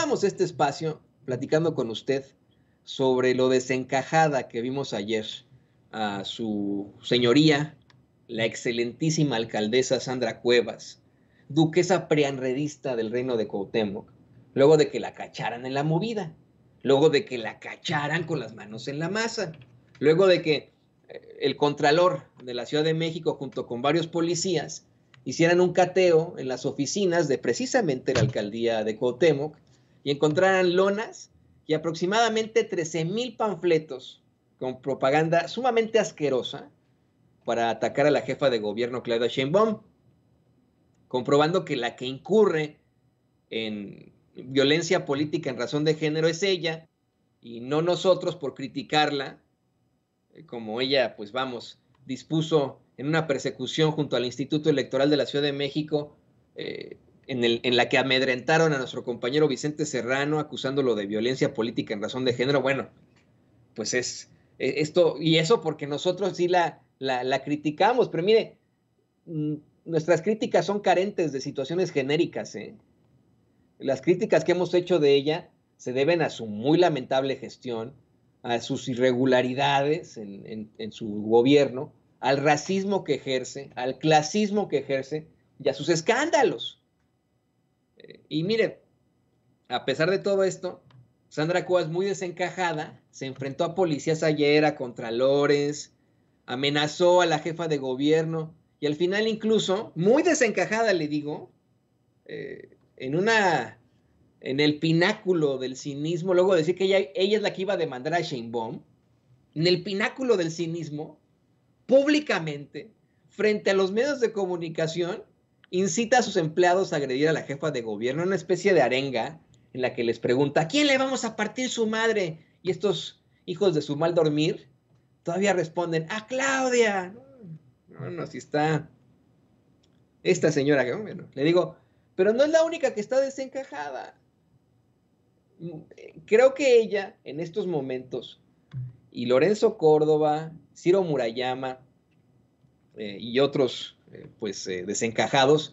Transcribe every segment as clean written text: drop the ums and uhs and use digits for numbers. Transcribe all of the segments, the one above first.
Iniciábamos este espacio platicando con usted sobre lo desencajada que vimos ayer a su señoría, la excelentísima alcaldesa Sandra Cuevas, duquesa preanredista del reino de Cuauhtémoc, luego de que la cacharan en la movida, luego de que la cacharan con las manos en la masa, luego de que el contralor de la Ciudad de México junto con varios policías hicieran un cateo en las oficinas de precisamente la alcaldía de Cuauhtémoc y encontraran lonas y aproximadamente 13,000 panfletos con propaganda sumamente asquerosa para atacar a la jefa de gobierno Claudia Sheinbaum, comprobando que la que incurre en violencia política en razón de género es ella y no nosotros por criticarla, como ella, pues vamos, dispuso en una persecución junto al Instituto Electoral de la Ciudad de México, en la que amedrentaron a nuestro compañero Vicente Serrano, acusándolo de violencia política en razón de género. Bueno, pues es esto, y eso porque nosotros sí la criticamos, pero mire, nuestras críticas son carentes de situaciones genéricas, ¿eh? Las críticas que hemos hecho de ella se deben a su muy lamentable gestión, a sus irregularidades en su gobierno, al racismo que ejerce, al clasismo que ejerce y a sus escándalos. Y mire, a pesar de todo esto, Sandra Cuevas, muy desencajada, se enfrentó a policías ayer, a contralores, amenazó a la jefa de gobierno y al final incluso, muy desencajada le digo, en el pináculo del cinismo, luego de decir que ella es la que iba a demandar a Sheinbaum, en el pináculo del cinismo, públicamente, frente a los medios de comunicación, incita a sus empleados a agredir a la jefa de gobierno, una especie de arenga en la que les pregunta, ¿a quién le vamos a partir su madre? Y estos hijos de su mal dormir todavía responden, ¡a Claudia! No, si está esta señora, bueno, le digo, pero no es la única que está desencajada. Creo que ella, en estos momentos, y Lorenzo Córdoba, Ciro Murayama y otros desencajados,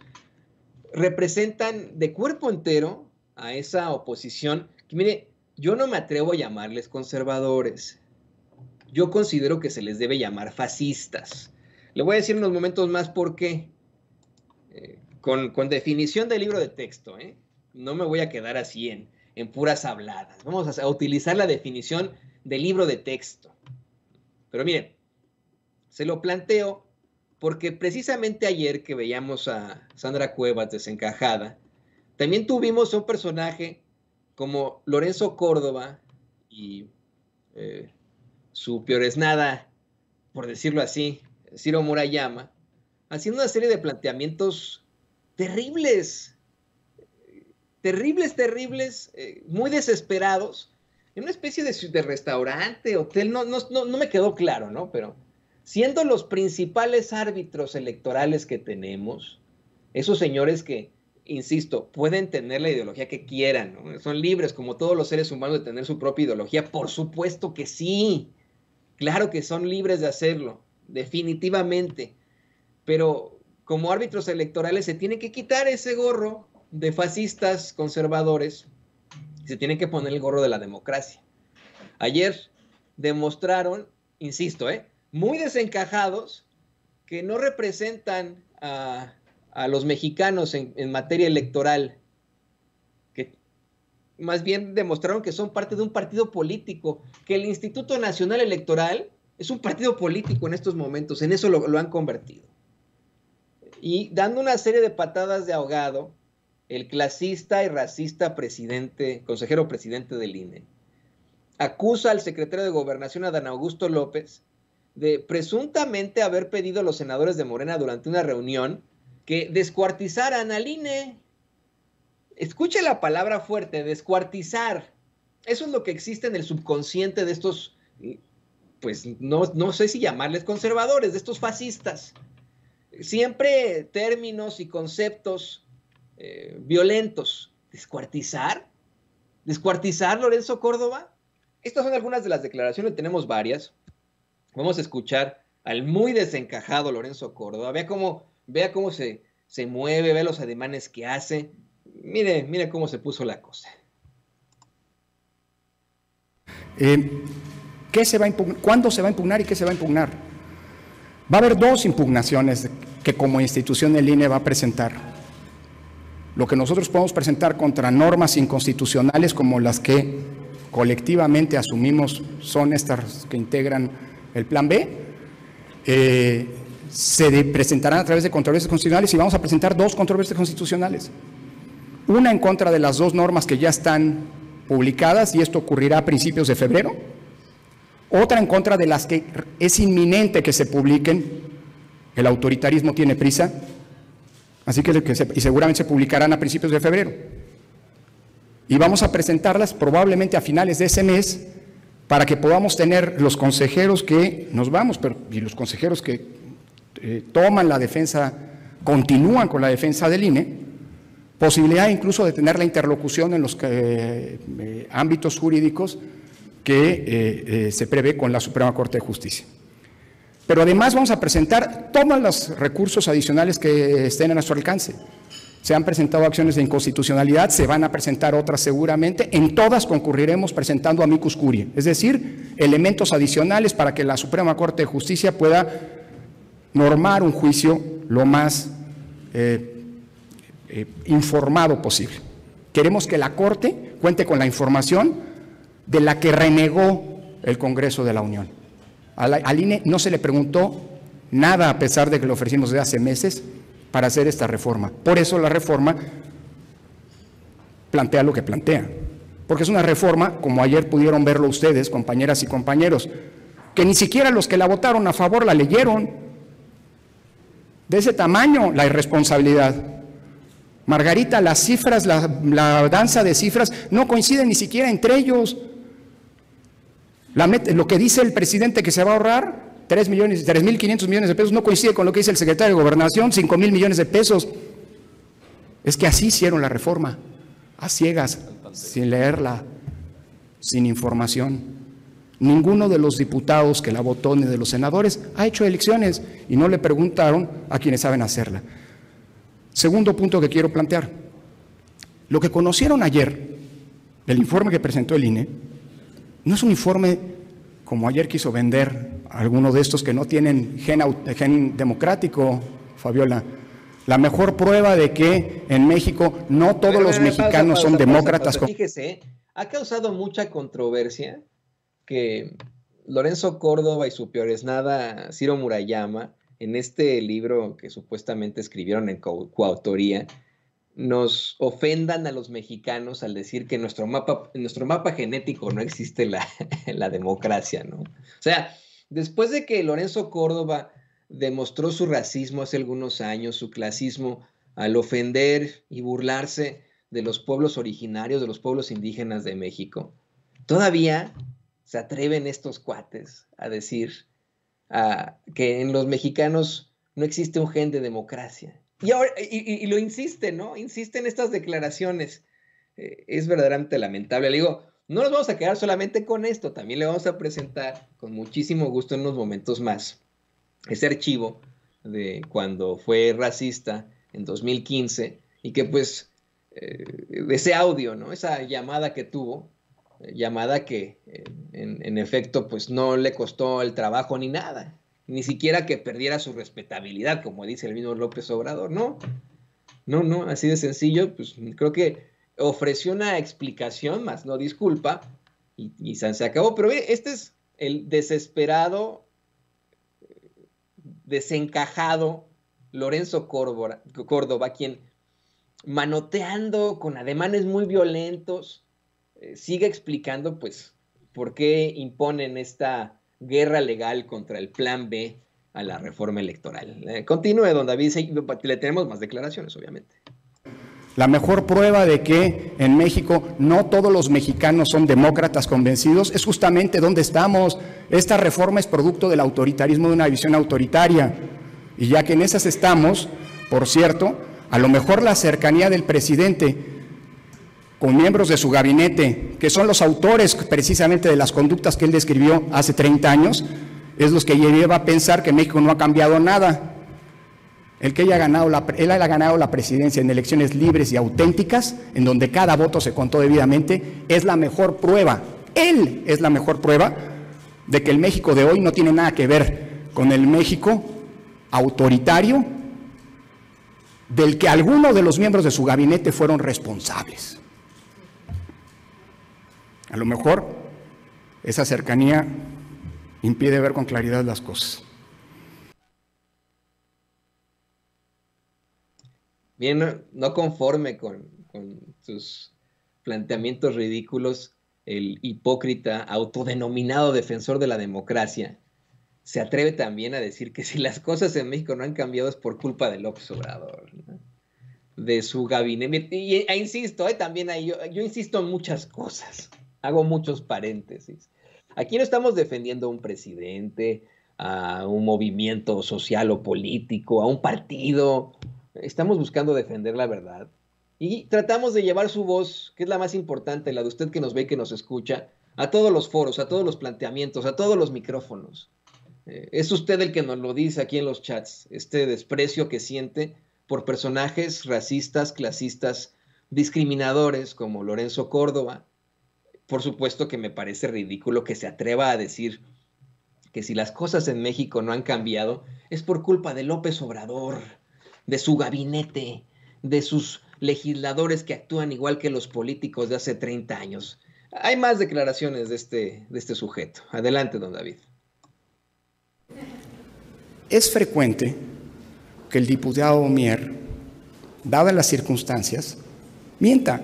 representan de cuerpo entero a esa oposición que, mire, yo no me atrevo a llamarles conservadores. Yo considero que se les debe llamar fascistas. Le voy a decir en unos momentos más por qué. Con definición del libro de texto, ¿eh? No me voy a quedar así en puras habladas. Vamos a utilizar la definición del libro de texto. Pero miren, se lo planteo porque precisamente ayer que veíamos a Sandra Cuevas desencajada, también tuvimos a un personaje como Lorenzo Córdoba y su pioresnada, por decirlo así, Ciro Murayama, haciendo una serie de planteamientos terribles, muy desesperados, en una especie de restaurante, hotel, no me quedó claro, ¿no? Pero siendo los principales árbitros electorales que tenemos, esos señores que, insisto, pueden tener la ideología que quieran, ¿no? Son libres como todos los seres humanos de tener su propia ideología, por supuesto que sí, claro que son libres de hacerlo, definitivamente, pero como árbitros electorales se tiene que quitar ese gorro de fascistas conservadores, se tiene que poner el gorro de la democracia. Ayer demostraron, insisto, muy desencajados, que no representan a los mexicanos en materia electoral, que más bien demostraron que son parte de un partido político, que el Instituto Nacional Electoral es un partido político en estos momentos, en eso lo han convertido. Y dando una serie de patadas de ahogado, el clasista y racista consejero presidente del INE, acusa al secretario de Gobernación, Adán Augusto López, de presuntamente haber pedido a los senadores de Morena durante una reunión que descuartizaran al INE. Escuche la palabra fuerte, descuartizar. Eso es lo que existe en el subconsciente de estos, pues no sé si llamarles conservadores, de estos fascistas. Siempre términos y conceptos violentos. ¿Descuartizar? ¿Descuartizar, Lorenzo Córdoba? Estas son algunas de las declaraciones, tenemos varias. Vamos a escuchar al muy desencajado Lorenzo Córdoba. Vea cómo se mueve, vea los ademanes que hace. Mire cómo se puso la cosa. ¿Cuándo se va a impugnar y qué se va a impugnar? Va a haber dos impugnaciones que como institución el INE va a presentar. Lo que nosotros podemos presentar contra normas inconstitucionales como las que colectivamente asumimos son estas que integran el Plan B, se presentarán a través de controversias constitucionales y vamos a presentar dos controversias constitucionales. Una en contra de las dos normas que ya están publicadas, y esto ocurrirá a principios de febrero. Otra en contra de las que es inminente que se publiquen. El autoritarismo tiene prisa, así que y seguramente se publicarán a principios de febrero. Y vamos a presentarlas probablemente a finales de ese mes para que podamos tener los consejeros que nos vamos, y los consejeros que toman la defensa, continúan con la defensa del INE, posibilidad incluso de tener la interlocución en los ámbitos jurídicos que se prevé con la Suprema Corte de Justicia. Pero además vamos a presentar todos los recursos adicionales que estén a nuestro alcance. Se han presentado acciones de inconstitucionalidad, se van a presentar otras seguramente, en todas concurriremos presentando amicus curiae, es decir, elementos adicionales para que la Suprema Corte de Justicia pueda normar un juicio lo más informado posible. Queremos que la Corte cuente con la información de la que renegó el Congreso de la Unión. Al INE no se le preguntó nada, a pesar de que lo ofrecimos desde hace meses, para hacer esta reforma. Por eso la reforma plantea lo que plantea. Porque es una reforma, como ayer pudieron verlo ustedes, compañeras y compañeros, que ni siquiera los que la votaron a favor la leyeron. De ese tamaño la irresponsabilidad. Margarita, las cifras, la danza de cifras no coinciden ni siquiera entre ellos. Lo que dice el presidente que se va a ahorrar, 3.500 millones de pesos, no coincide con lo que dice el secretario de Gobernación, 5.000 millones de pesos. Es que así hicieron la reforma, a ciegas, sin leerla, sin información. Ninguno de los diputados que la votó ni de los senadores ha hecho elecciones y no le preguntaron a quienes saben hacerla. Segundo punto que quiero plantear. Lo que conocieron ayer, el informe que presentó el INE, no es un informe como ayer quiso vender alguno de estos que no tienen gen democrático, Fabiola. La mejor prueba de que en México no todos los mexicanos son demócratas. Fíjese, ha causado mucha controversia que Lorenzo Córdoba y su pioresnada Ciro Murayama, en este libro que supuestamente escribieron en coautoría, nos ofendan a los mexicanos al decir que en nuestro mapa genético no existe la democracia, ¿no? O sea, después de que Lorenzo Córdoba demostró su racismo hace algunos años, su clasismo, al ofender y burlarse de los pueblos originarios, de los pueblos indígenas de México, todavía se atreven estos cuates a decir que en los mexicanos no existe un gen de democracia. Y ahora, y lo insiste, ¿no? Insiste en estas declaraciones. Es verdaderamente lamentable. Le digo, no nos vamos a quedar solamente con esto, también le vamos a presentar con muchísimo gusto en unos momentos más ese archivo de cuando fue racista en 2015 y que pues ese audio, ¿no? Esa llamada que tuvo, llamada que en efecto pues no le costó el trabajo ni nada. Ni siquiera que perdiera su respetabilidad, como dice el mismo López Obrador. No, así de sencillo, pues creo que ofreció una explicación más, no disculpa, y se acabó. Pero este es el desesperado, desencajado Lorenzo Córdoba, quien manoteando con ademanes muy violentos, sigue explicando pues por qué imponen esta guerra legal contra el Plan B a la reforma electoral. Continúe, don David, le tenemos más declaraciones, obviamente. La mejor prueba de que en México no todos los mexicanos son demócratas convencidos es justamente donde estamos. Esta reforma es producto del autoritarismo, de una visión autoritaria. Y ya que en esas estamos, por cierto, a lo mejor la cercanía del presidente con miembros de su gabinete, que son los autores precisamente de las conductas que él describió hace 30 años, es los que lleva a pensar que México no ha cambiado nada. Él ha ganado la presidencia en elecciones libres y auténticas, en donde cada voto se contó debidamente, es la mejor prueba Él es la mejor prueba de que el México de hoy no tiene nada que ver con el México autoritario del que algunos de los miembros de su gabinete fueron responsables. A lo mejor esa cercanía impide ver con claridad las cosas. Bien, no conforme con sus planteamientos ridículos, el hipócrita autodenominado defensor de la democracia se atreve también a decir que si las cosas en México no han cambiado es por culpa de López Obrador, ¿no? De su gabinete. E insisto, también ahí yo insisto en muchas cosas, hago muchos paréntesis. Aquí no estamos defendiendo a un presidente, a un movimiento social o político, a un partido. Estamos buscando defender la verdad y tratamos de llevar su voz, que es la más importante, la de usted que nos ve y que nos escucha, a todos los foros, a todos los planteamientos, a todos los micrófonos. Es usted el que nos lo dice aquí en los chats, este desprecio que siente por personajes racistas, clasistas, discriminadores como Lorenzo Córdoba. Por supuesto que me parece ridículo que se atreva a decir que si las cosas en México no han cambiado es por culpa de López Obrador, de su gabinete, de sus legisladores que actúan igual que los políticos de hace 30 años. Hay más declaraciones de este sujeto. Adelante, don David. Es frecuente que el diputado Mier, dadas las circunstancias, mienta.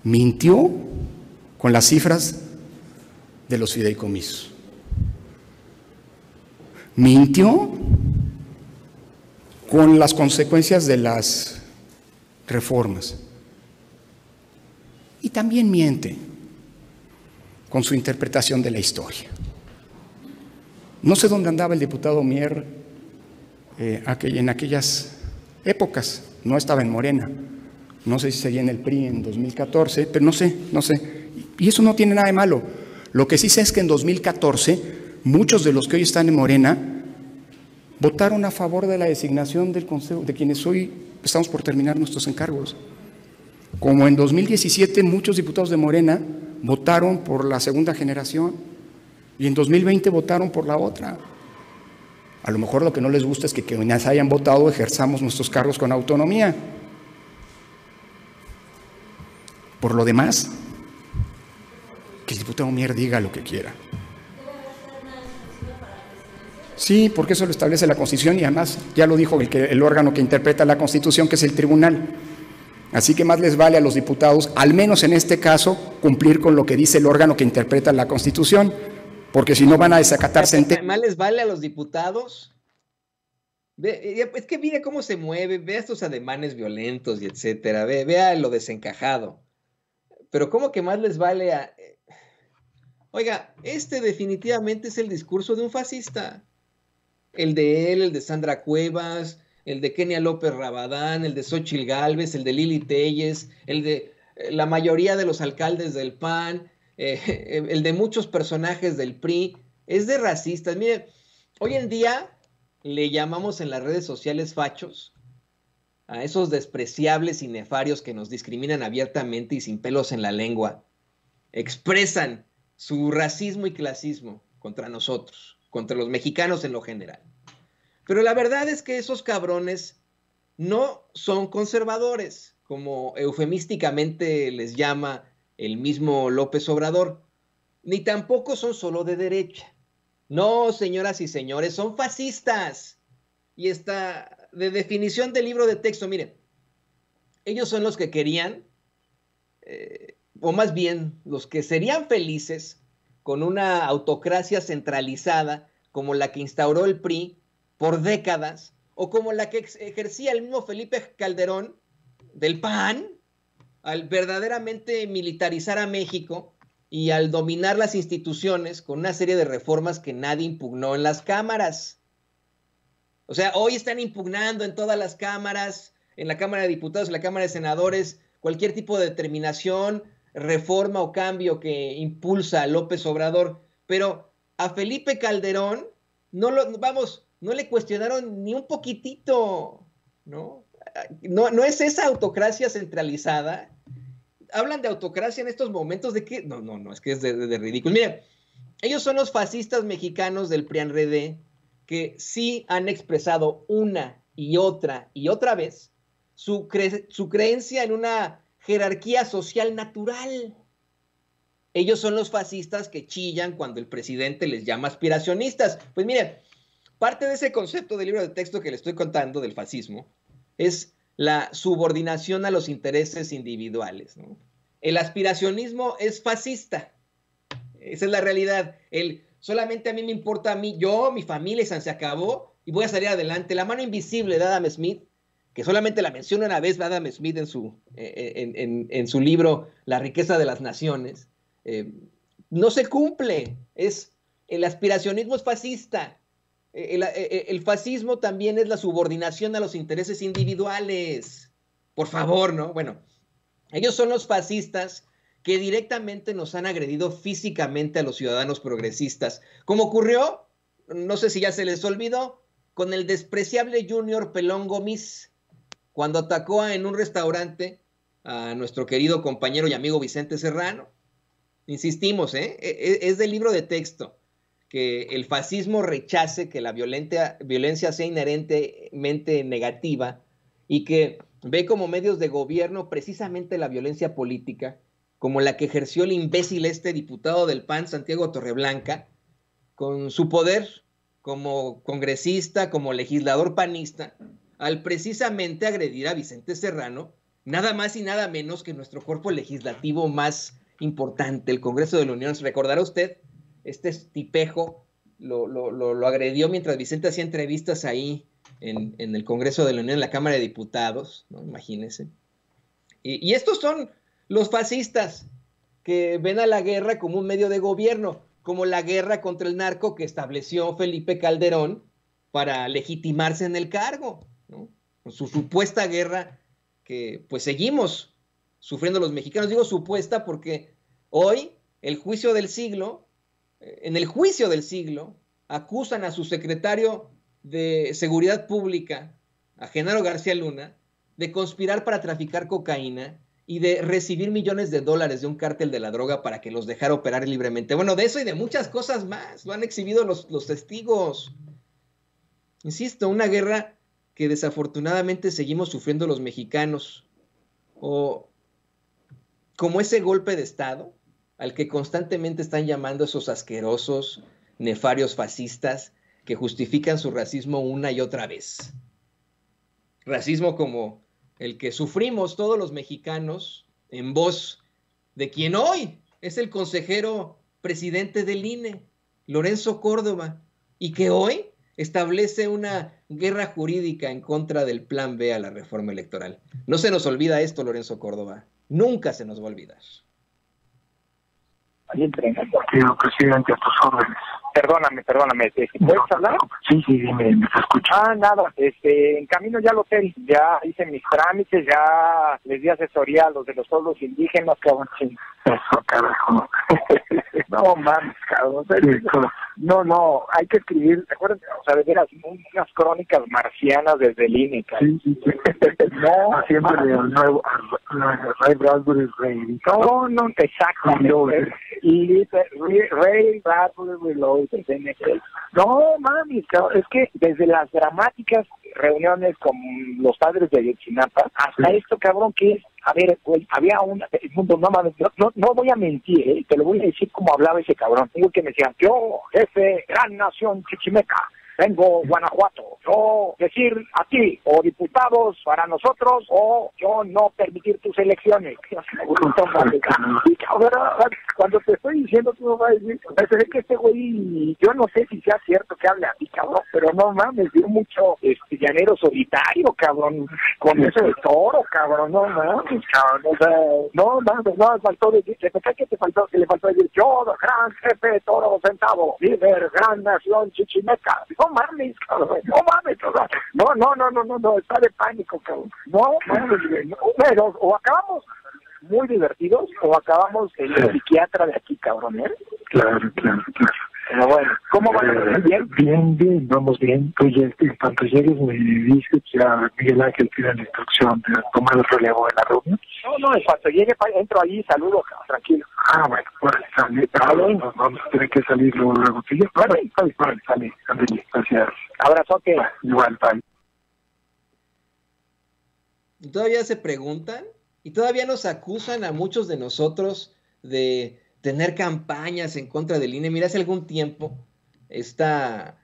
Mintió con las cifras de los fideicomisos. Mintió con las consecuencias de las reformas. Y también miente con su interpretación de la historia. No sé dónde andaba el diputado Mier en aquellas épocas. No estaba en Morena. No sé si seguía en el PRI en 2014, pero no sé. Y eso no tiene nada de malo. Lo que sí sé es que en 2014 muchos de los que hoy están en Morena votaron a favor de la designación del Consejo, de quienes hoy estamos por terminar nuestros encargos. Como en 2017 muchos diputados de Morena votaron por la segunda generación y en 2020 votaron por la otra. A lo mejor lo que no les gusta es que quienes hayan votado ejerzamos nuestros cargos con autonomía. Por lo demás, que el diputado Mier diga lo que quiera. Sí, porque eso lo establece la Constitución y además ya lo dijo el órgano que interpreta la Constitución, que es el tribunal. Así que más les vale a los diputados, al menos en este caso, cumplir con lo que dice el órgano que interpreta la Constitución, porque si no van a desacatar sentencias. ¿Más les vale a los diputados? Es que mire cómo se mueve, vea estos ademanes violentos y etcétera, vea lo desencajado. Pero ¿cómo que más les vale a...? Oiga, definitivamente es el discurso de un fascista. El de él, el de Sandra Cuevas, el de Kenia López Rabadán, el de Xóchitl Gálvez, el de Lili Téllez, el de la mayoría de los alcaldes del PAN, el de muchos personajes del PRI, es de racistas. Mire, hoy en día le llamamos en las redes sociales fachos a esos despreciables y nefarios que nos discriminan abiertamente y sin pelos en la lengua. Expresan su racismo y clasismo contra nosotros, contra los mexicanos en lo general. Pero la verdad es que esos cabrones no son conservadores, como eufemísticamente les llama el mismo López Obrador, ni tampoco son solo de derecha. No, señoras y señores, son fascistas. Y está de definición del libro de texto, miren, ellos son los que querían, o más bien los que serían felices con una autocracia centralizada como la que instauró el PRI por décadas, o como la que ejercía el mismo Felipe Calderón del PAN, al verdaderamente militarizar a México y al dominar las instituciones con una serie de reformas que nadie impugnó en las cámaras. O sea, hoy están impugnando en todas las cámaras, en la Cámara de Diputados, en la Cámara de Senadores, cualquier tipo de determinación, reforma o cambio que impulsa a López Obrador, pero a Felipe Calderón no le cuestionaron ni un poquitito, ¿no? No es esa autocracia centralizada. hablan de autocracia en estos momentos de que, no, es que es de ridículo. Mira, ellos son los fascistas mexicanos del PRIAN-RD que sí han expresado una y otra vez su creencia en una jerarquía social natural. Ellos son los fascistas que chillan cuando el presidente les llama aspiracionistas. Pues mire, parte de ese concepto del libro de texto que le estoy contando del fascismo es la subordinación a los intereses individuales, ¿no? El aspiracionismo es fascista. Esa es la realidad. Solamente a mí me importa a mí, yo, mi familia, se acabó y voy a salir adelante. La mano invisible de Adam Smith, que solamente la menciona una vez Adam Smith en su libro La riqueza de las naciones, no se cumple. El aspiracionismo es fascista. El fascismo también es la subordinación a los intereses individuales. Por favor, ¿no? Bueno, ellos son los fascistas que directamente nos han agredido físicamente a los ciudadanos progresistas, como ocurrió, no sé si ya se les olvidó, con el despreciable Junior Pelón Gómez, cuando atacó en un restaurante a nuestro querido compañero y amigo Vicente Serrano. Insistimos, es del libro de texto, que el fascismo rechace que la violencia sea inherentemente negativa y que ve como medios de gobierno precisamente la violencia política, como la que ejerció el imbécil diputado del PAN, Santiago Torreblanca, con su poder como congresista, como legislador panista, al precisamente agredir a Vicente Serrano, nada más y nada menos que nuestro cuerpo legislativo más importante, el Congreso de la Unión. Recordará usted, este tipejo lo agredió mientras Vicente hacía entrevistas ahí en el Congreso de la Unión, en la Cámara de Diputados, ¿no? Imagínense. Y estos son los fascistas que ven a la guerra como un medio de gobierno, como la guerra contra el narco que estableció Felipe Calderón para legitimarse en el cargo, ¿no? Su supuesta guerra que pues seguimos sufriendo los mexicanos. Digo supuesta porque hoy en el juicio del siglo, acusan a su secretario de Seguridad Pública, a Genaro García Luna, de conspirar para traficar cocaína y de recibir millones de dólares de un cártel de la droga para que los dejara operar libremente. Bueno, de eso y de muchas cosas más, lo han exhibido los testigos. Insisto, una guerra que desafortunadamente seguimos sufriendo los mexicanos, o como ese golpe de Estado al que constantemente están llamando esos asquerosos, nefarios fascistas que justifican su racismo una y otra vez. Racismo como el que sufrimos todos los mexicanos en voz de quien hoy es el consejero presidente del INE, Lorenzo Córdoba, y que hoy establece una guerra jurídica en contra del Plan B a la reforma electoral. No se nos olvida esto, Lorenzo Córdoba. Nunca se nos va a olvidar. Señor presidente, a tus órdenes. Perdóname, ¿puedes hablar? Sí, dime, ¿me escuchas? Nada, en camino ya al hotel, ya hice mis trámites, ya les di asesoría a los de los pueblos indígenas, cabrón. Eso, carajo. No, mames, cabrón. No, hay que escribir, ¿te acuerdas? O sea, de veras, unas crónicas marcianas desde el INE, cabrón. Sí. No, siempre el nuevo Ray Bradbury Rey. No, exactamente. Y Ray Bradbury Reloaded. No, mami, es que desde las dramáticas reuniones con los padres de Ayotzinapa hasta esto, cabrón, que es, a ver, güey, había no voy a mentir, te lo voy a decir como hablaba ese cabrón. Digo que me decían, yo, jefe, gran nación chichimeca, vengo Guanajuato, yo decir a ti, o diputados para nosotros, o yo no permitir tus elecciones. Cuando te estoy diciendo, tú no vas a decir, se ve que este güey, yo no sé si sea cierto que hable así, cabrón, pero no mames, dio mucho llanero solitario, cabrón, con eso de toro, cabrón, no mames, cabrón, o sea, no mames, no, faltó decir, que le faltó decir, yo, gran jefe, toro sentado, líder, gran nación chichimeca. No mames, cabrón, no mames, no, está de pánico, cabrón. No mames, pero o acabamos muy divertidos o acabamos el psiquiatra de aquí, cabrón, ¿eh? Claro. Pero bueno, ¿cómo van? ¿Bien? Bien, vamos bien. Pues en cuanto llegues me dices, ya Miguel Ángel tiene la instrucción de tomar el relevo de la reunión. No, en cuanto llegue, entro ahí y saludo, tranquilo. Bueno, sale. Vamos a tener que salir luego. ¿Sí? Sale. Gracias. Abrazote. Igual, bye. Y todavía se preguntan y todavía nos acusan a muchos de nosotros de tener campañas en contra del INE. Mira, hace algún tiempo esta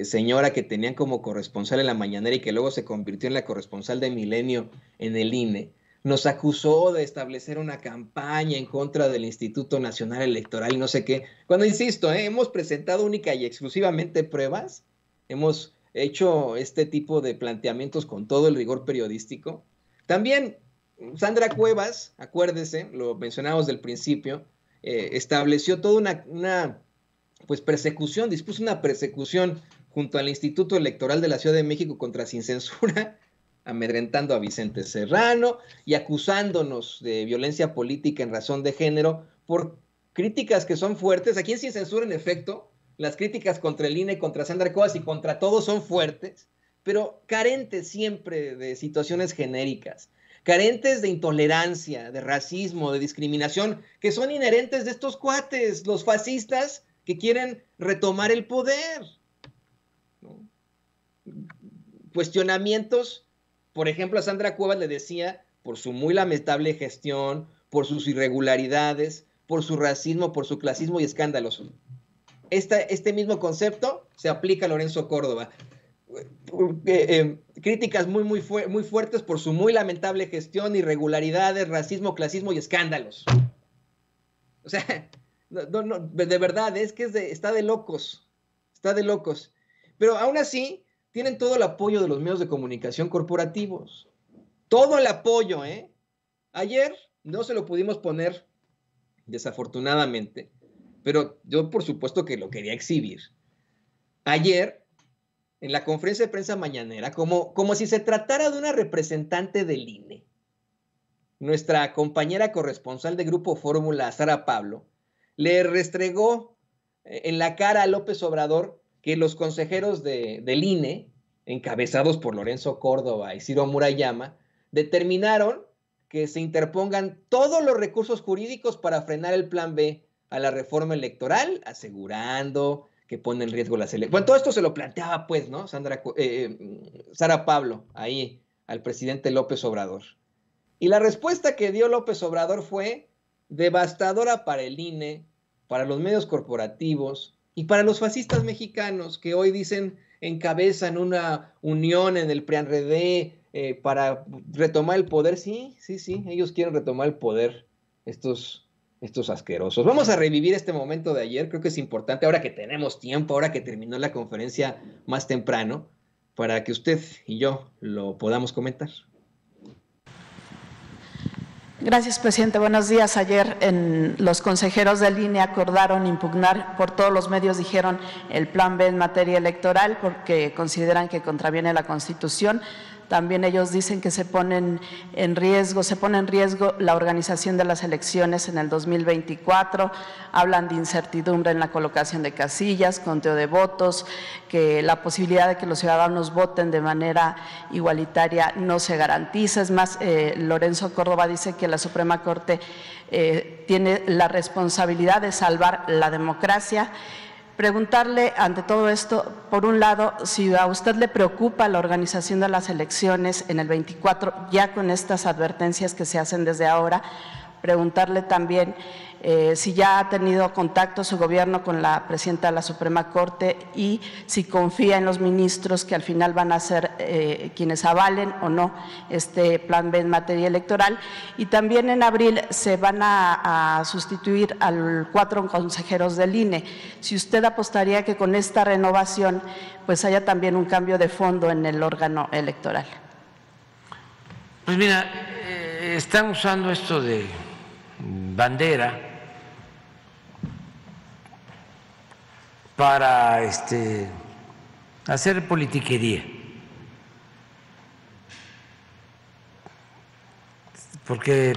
señora que tenían como corresponsal en la mañanera y que luego se convirtió en la corresponsal de Milenio en el INE, nos acusó de establecer una campaña en contra del Instituto Nacional Electoral y no sé qué. Cuando insisto, hemos presentado única y exclusivamente pruebas, hemos hecho este tipo de planteamientos con todo el rigor periodístico. También Sandra Cuevas, acuérdese, lo mencionamos del principio, estableció toda una persecución, dispuso una persecución junto al Instituto Electoral de la Ciudad de México contra Sin Censura, amedrentando a Vicente Serrano y acusándonos de violencia política en razón de género por críticas que son fuertes. Aquí en Sin Censura, en efecto, las críticas contra el INE, contra Sandra Cuevas y contra todos son fuertes, pero carentes siempre de situaciones genéricas, carentes de intolerancia, de racismo, de discriminación, que son inherentes de estos cuates, los fascistas que quieren retomar el poder, ¿no? Cuestionamientos, por ejemplo, a Sandra Cuevas le decía, por su muy lamentable gestión, por sus irregularidades, por su racismo, por su clasismo y escándalos. Este mismo concepto se aplica a Lorenzo Córdoba. Críticas muy fuertes por su muy lamentable gestión, irregularidades, racismo, clasismo y escándalos. O sea, no, de verdad, es que está de locos, pero aún así tienen todo el apoyo de los medios de comunicación corporativos, todo el apoyo, Ayer no se lo pudimos poner, desafortunadamente, pero yo por supuesto que lo quería exhibir. Ayer, en la conferencia de prensa mañanera, como si se tratara de una representante del INE, nuestra compañera corresponsal de Grupo Fórmula, Sara Pablo, le restregó en la cara a López Obrador que los consejeros del INE, encabezados por Lorenzo Córdoba y Ciro Murayama, determinaron que se interpongan todos los recursos jurídicos para frenar el plan B a la reforma electoral, asegurando que pone en riesgo las elecciones. Bueno, todo esto se lo planteaba, pues, ¿no? Sara Pablo, ahí, al presidente López Obrador. Y la respuesta que dio López Obrador fue devastadora para el INE, para los medios corporativos y para los fascistas mexicanos que hoy dicen encabezan una unión en el PRIAN-RD para retomar el poder. Sí, ellos quieren retomar el poder, estos asquerosos. Vamos a revivir este momento de ayer, creo que es importante, ahora que tenemos tiempo, ahora que terminó la conferencia más temprano, para que usted y yo lo podamos comentar. Gracias, presidente. Buenos días. Ayer los consejeros del INE acordaron impugnar, por todos los medios dijeron, el plan B en materia electoral porque consideran que contraviene la Constitución. También ellos dicen que se pone en riesgo la organización de las elecciones en el 2024, hablan de incertidumbre en la colocación de casillas, conteo de votos, que la posibilidad de que los ciudadanos voten de manera igualitaria no se garantiza. Es más, Lorenzo Córdoba dice que la Suprema Corte tiene la responsabilidad de salvar la democracia. Preguntarle ante todo esto, por un lado, si a usted le preocupa la organización de las elecciones en el 24, ya con estas advertencias que se hacen desde ahora. Preguntarle también si ya ha tenido contacto su gobierno con la presidenta de la Suprema Corte y si confía en los ministros que al final van a ser quienes avalen o no este plan B en materia electoral. Y también en abril se van a sustituir a 4 consejeros del INE. Si usted apostaría que con esta renovación pues haya también un cambio de fondo en el órgano electoral. Pues mira, están usando esto de bandera para hacer politiquería, porque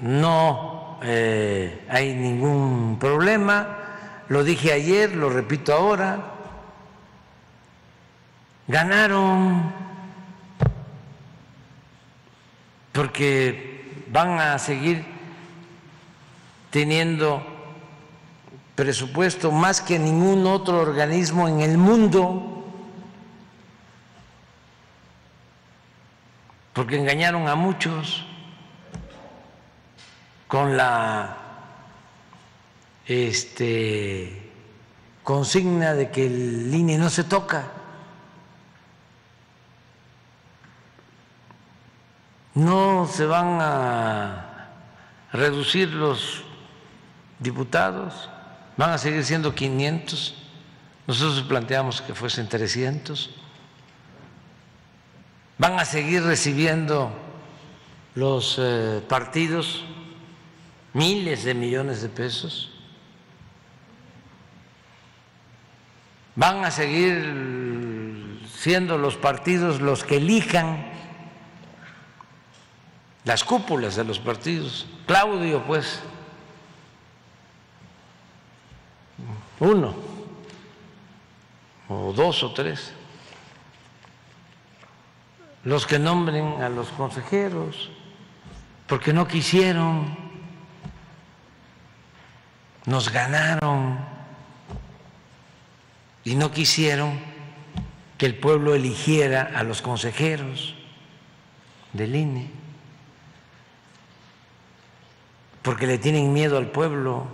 no hay ningún problema. Lo dije ayer, lo repito ahora. Ganaron porque van a seguir teniendo presupuesto más que ningún otro organismo en el mundo, porque engañaron a muchos con la consigna de que el INE no se toca. No se van a reducir los diputados, van a seguir siendo 500. Nosotros planteamos que fuesen 300. Van a seguir recibiendo los partidos miles de millones de pesos. Van a seguir siendo los partidos los que elijan las cúpulas de los partidos. Claudio, pues, uno, o dos o tres, los que nombren a los consejeros, porque no quisieron, nos ganaron y no quisieron que el pueblo eligiera a los consejeros del INE, porque le tienen miedo al pueblo,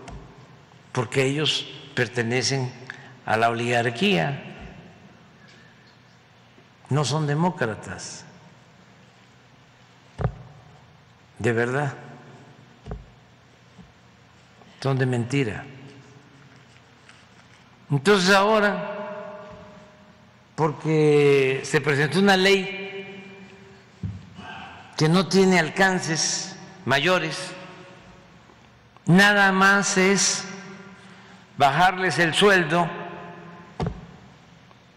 porque ellos pertenecen a la oligarquía, no son demócratas, de verdad, son de mentira. Entonces ahora, porque se presentó una ley que no tiene alcances mayores, nada más es bajarles el sueldo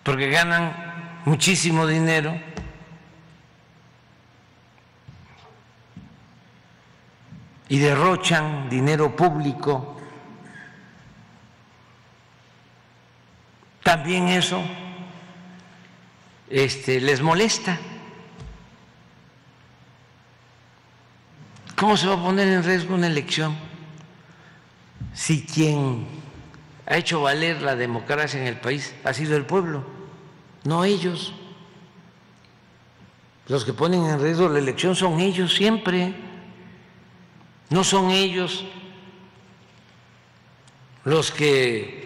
porque ganan muchísimo dinero, y derrochan dinero público. También eso les molesta. ¿Cómo se va a poner en riesgo una elección si quien ha hecho valer la democracia en el país ha sido el pueblo, no ellos? Los que ponen en riesgo la elección son ellos siempre, no son ellos los que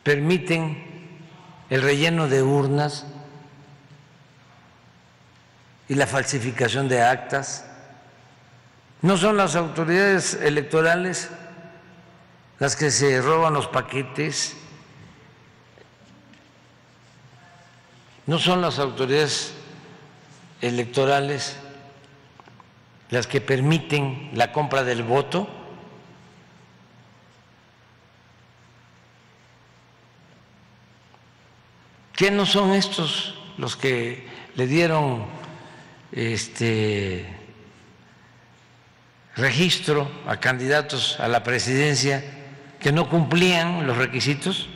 permiten el relleno de urnas y la falsificación de actas. No son las autoridades electorales las que se roban los paquetes, no son las autoridades electorales las que permiten la compra del voto. ¿Qué no son estos los que le dieron registro a candidatos a la presidencia que no cumplían los requisitos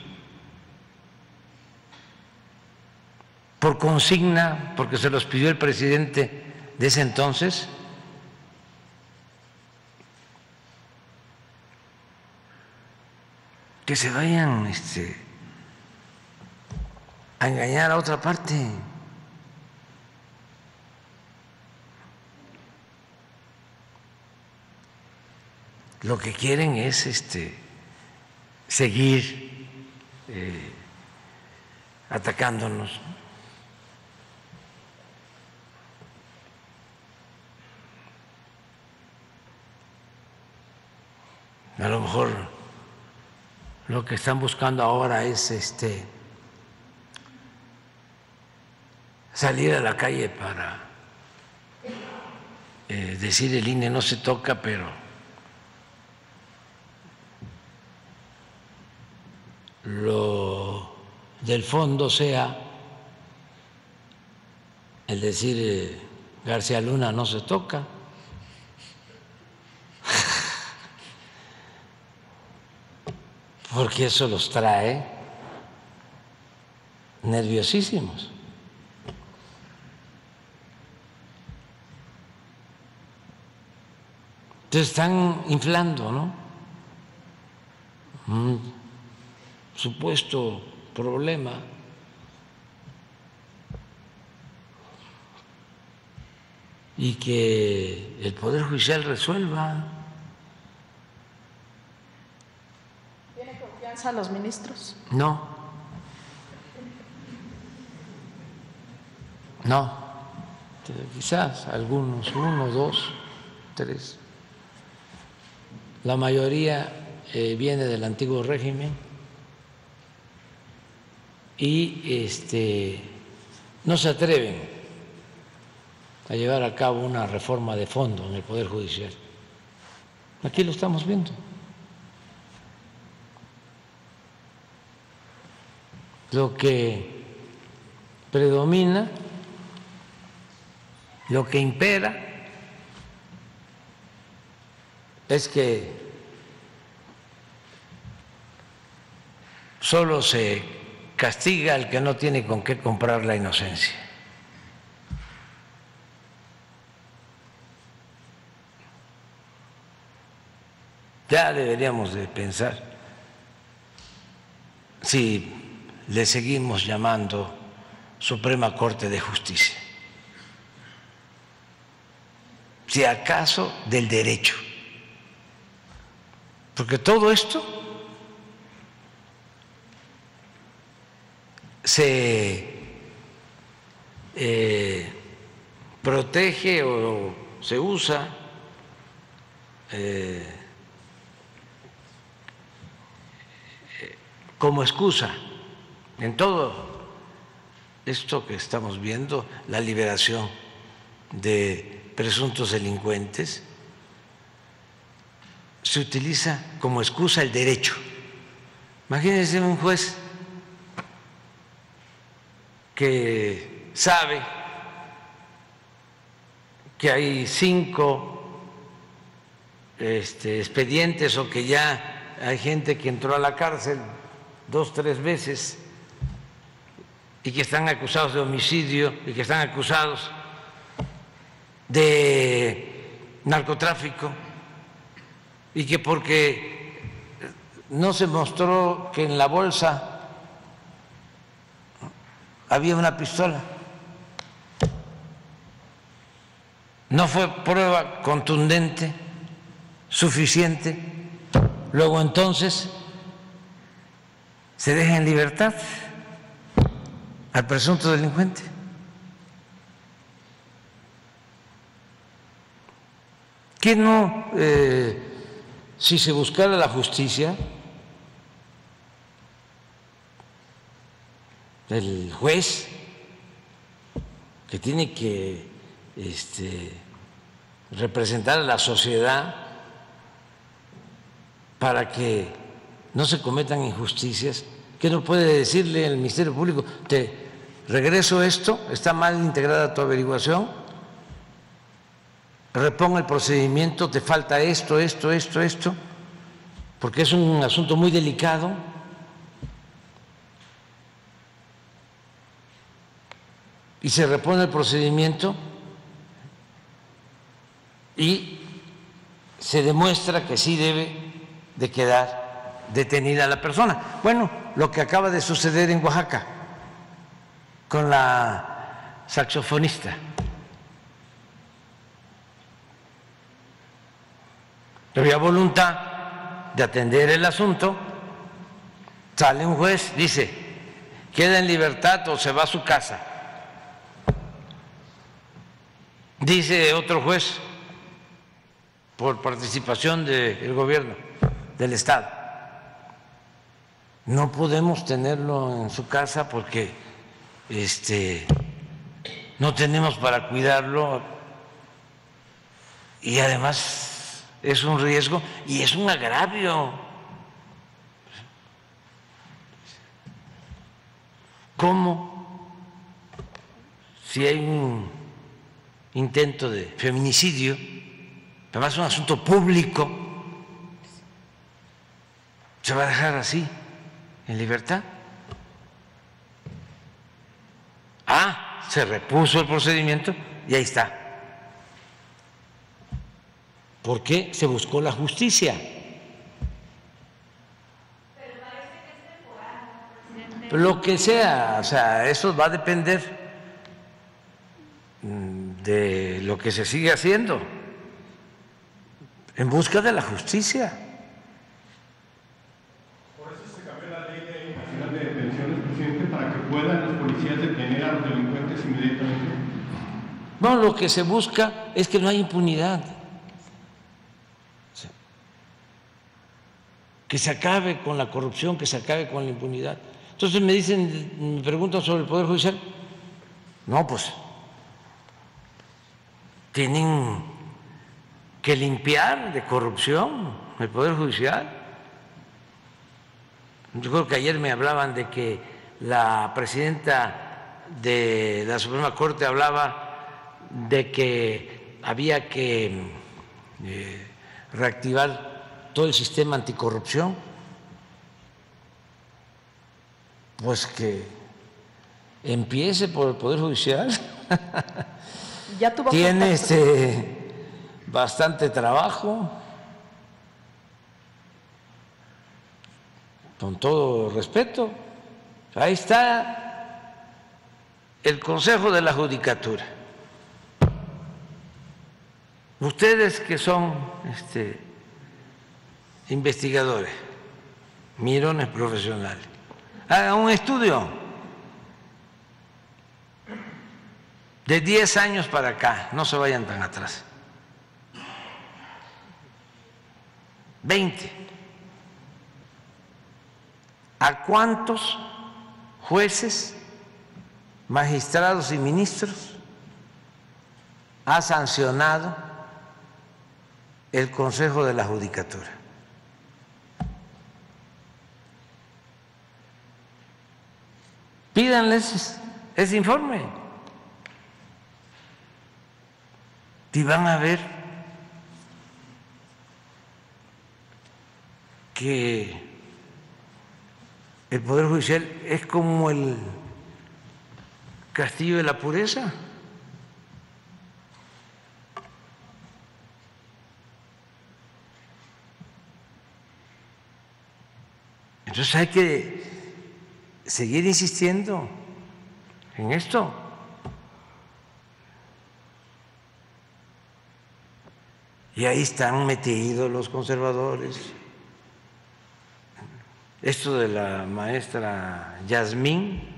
por consigna, porque se los pidió el presidente de ese entonces? Que se vayan a engañar a otra parte. Lo que quieren es seguir atacándonos. A lo mejor lo que están buscando ahora es salir a la calle para decir el INE no se toca, pero lo del fondo sea el decir García Luna no se toca. porque eso los trae nerviosísimos. Entonces están inflando, ¿no? Un supuesto problema. Y que el Poder Judicial resuelva. ¿Tiene confianza a los ministros? No. No. Quizás algunos, 1, 2, 3. La mayoría viene del antiguo régimen y no se atreven a llevar a cabo una reforma de fondo en el Poder Judicial. Aquí lo estamos viendo. Lo que predomina, lo que impera, es que solo se castiga al que no tiene con qué comprar la inocencia. Ya deberíamos de pensar si le seguimos llamando Suprema Corte de Justicia, si acaso del derecho, porque todo esto se protege o se usa como excusa en todo esto que estamos viendo, la liberación de presuntos delincuentes, se utiliza como excusa el derecho. Imagínense un juez que sabe que hay 5 expedientes o que ya hay gente que entró a la cárcel 2, 3 veces y que están acusados de homicidio y que están acusados de narcotráfico y que porque no se mostró que en la bolsa había una pistola, no fue prueba contundente, suficiente, luego entonces se deja en libertad al presunto delincuente. ¿Qué no, si se buscara la justicia, el juez que tiene que representar a la sociedad para que no se cometan injusticias, ¿qué no puede decirle al Ministerio Público? Te regreso esto, está mal integrada tu averiguación, reponga el procedimiento, te falta esto, porque es un asunto muy delicado. Y se repone el procedimiento y se demuestra que sí debe de quedar detenida la persona. Bueno, lo que acaba de suceder en Oaxaca con la saxofonista. Había voluntad de atender el asunto, sale un juez, dice, queda en libertad o se va a su casa. Dice otro juez, por participación del gobierno del Estado, no podemos tenerlo en su casa porque no tenemos para cuidarlo y además es un riesgo y es un agravio. ¿Cómo? Si hay un intento de feminicidio, además es un asunto público, ¿Se va a dejar así, en libertad? Se repuso el procedimiento y ahí está. ¿Por qué? Se buscó la justicia. Lo que sea, o sea, eso va a depender de lo que se sigue haciendo en busca de la justicia. Por eso se cambió la Ley Nacional de Detenciones, presidente, para que puedan los policías detener a los delincuentes inmediatamente. No, lo que se busca es que no haya impunidad, que se acabe con la corrupción, que se acabe con la impunidad. Entonces me preguntan sobre el Poder Judicial. No, pues tienen que limpiar de corrupción el Poder Judicial. Yo creo que ayer me hablaban de que la presidenta de la Suprema Corte hablaba de que había que reactivar todo el sistema anticorrupción. Pues que empiece por el Poder Judicial. Ya tuvo Tiene bastante trabajo, con todo respeto. Ahí está el Consejo de la Judicatura. Ustedes que son investigadores, mirones profesionales, hagan un estudio de 10 años para acá, no se vayan tan atrás. 20. ¿A cuántos jueces, magistrados y ministros ha sancionado el Consejo de la Judicatura? Pídanles ese informe y van a ver que el Poder Judicial es como el castillo de la pureza. Entonces hay que seguir insistiendo en esto. Y ahí están metidos los conservadores. Esto de la maestra Yasmín,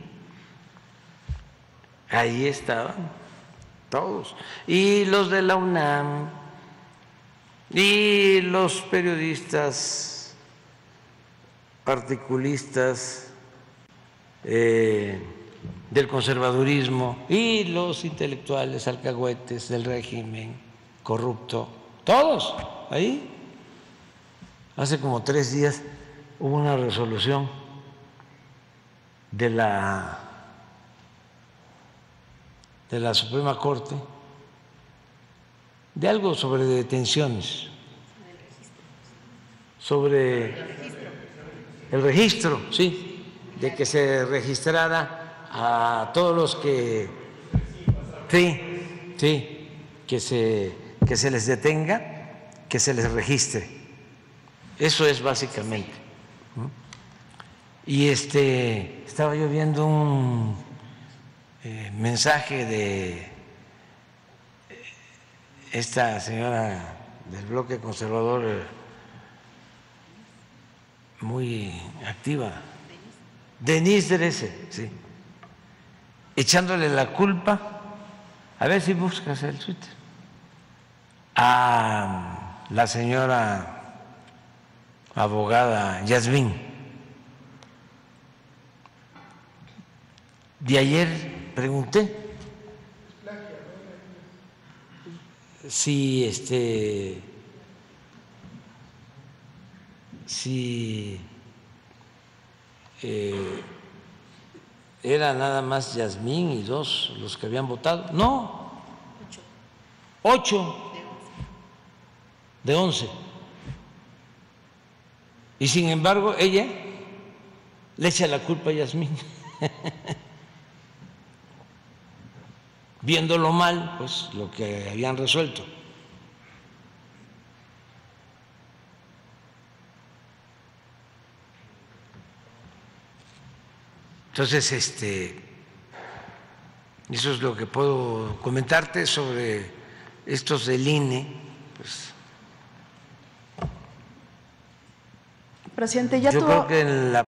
ahí estaban todos. Y los de la UNAM, y los periodistas articulistas del conservadurismo, y los intelectuales alcahuetes del régimen corrupto, todos ahí. Hace como 3 días hubo una resolución de la Suprema Corte de algo sobre detenciones, sobre el registro, sí, de que se registrara a todos los que que se les detenga, que se les registre. Eso es básicamente. Y estaba yo viendo un mensaje de esta señora del bloque conservador muy activa, Denise Dresser, sí, echándole la culpa, a ver si buscas el Twitter, a la señora abogada Yasmín. De ayer pregunté si era nada más Yasmín y 2 los que habían votado. No, 8 de 11. Y sin embargo, ella le echa la culpa a Yasmín. Viéndolo mal, pues lo que habían resuelto. Entonces, eso es lo que puedo comentarte sobre estos del INE. Pues, presidente, ya yo tuvo... creo que en la